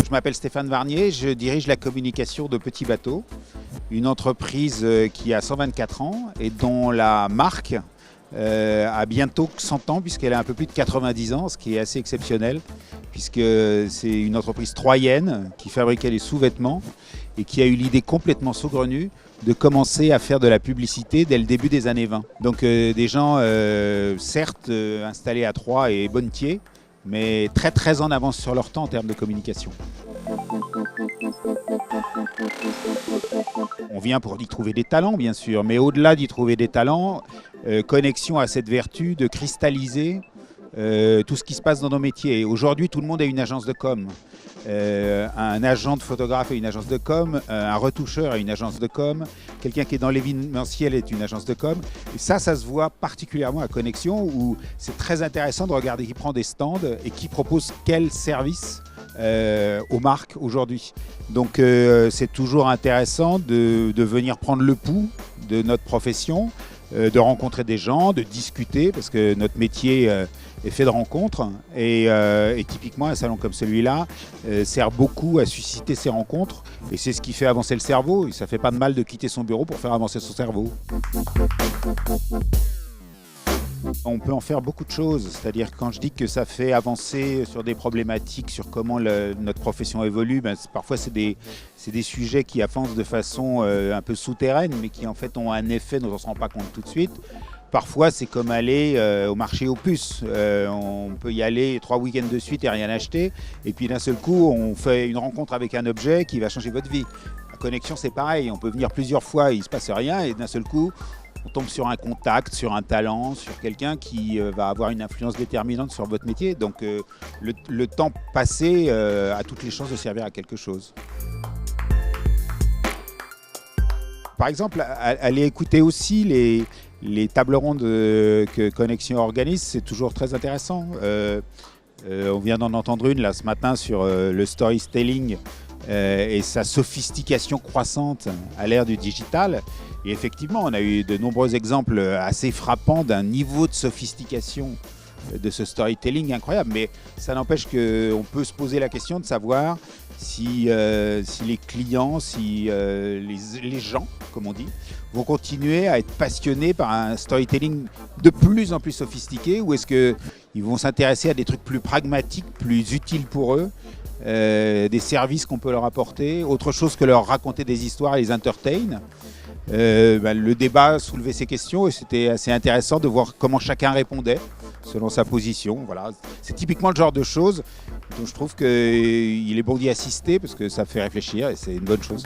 je m'appelle Stéphane Varnier, je dirige la communication de Petit Bateau, une entreprise qui a 124 ans et dont la marque a bientôt 100 ans puisqu'elle a un peu plus de 90 ans, ce qui est assez exceptionnel puisque c'est une entreprise troyenne qui fabriquait les sous-vêtements et qui a eu l'idée complètement saugrenue de commencer à faire de la publicité dès le début des années 20. Donc des gens certes installés à Troyes et Bonnetier, mais très en avance sur leur temps en termes de communication. On vient pour y trouver des talents, bien sûr, mais au-delà d'y trouver des talents, Connexion a cette vertu de cristalliser tout ce qui se passe dans nos métiers. Aujourd'hui, tout le monde a une agence de com. Un agent de photographe a une agence de com, un retoucheur a une agence de com, quelqu'un qui est dans l'événementiel est une agence de com. Et ça se voit particulièrement à Connexion où c'est très intéressant de regarder qui prend des stands et qui propose quel service aux marques aujourd'hui. Donc c'est toujours intéressant de venir prendre le pouls de notre profession, de rencontrer des gens, de discuter, parce que notre métier est fait de rencontres. Et typiquement, un salon comme celui-là sert beaucoup à susciter ces rencontres. Et c'est ce qui fait avancer le cerveau. Et ça ne fait pas de mal de quitter son bureau pour faire avancer son cerveau. On peut en faire beaucoup de choses, c'est-à-dire quand je dis que ça fait avancer sur des problématiques, sur comment notre profession évolue, parfois c'est des sujets qui avancent de façon un peu souterraine, mais qui en fait ont un effet dont on ne se rend pas compte tout de suite. Parfois c'est comme aller au marché aux puces, on peut y aller 3 week-ends de suite et rien acheter, et puis d'un seul coup on fait une rencontre avec un objet qui va changer votre vie. La Connexion c'est pareil, on peut venir plusieurs fois et il ne se passe rien, et d'un seul coup on tombe sur un contact, sur un talent, sur quelqu'un qui va avoir une influence déterminante sur votre métier. Donc le temps passé a toutes les chances de servir à quelque chose. Par exemple, allez écouter aussi les tables rondes que Connexion organise, c'est toujours très intéressant. On vient d'en entendre une là ce matin sur le storytelling et sa sophistication croissante à l'ère du digital. Et effectivement, on a eu de nombreux exemples assez frappants d'un niveau de sophistication de ce storytelling incroyable. Mais ça n'empêche qu'on peut se poser la question de savoir si les clients, si les gens, comme on dit, vont continuer à être passionnés par un storytelling de plus en plus sophistiqué, ou est-ce qu'ils vont s'intéresser à des trucs plus pragmatiques, plus utiles pour eux, des services qu'on peut leur apporter, autre chose que leur raconter des histoires et les entertain. Le débat soulevait ces questions et c'était assez intéressant de voir comment chacun répondait selon sa position. Voilà. C'est typiquement le genre de choses dont je trouve qu'il est bon d'y assister parce que ça fait réfléchir et c'est une bonne chose.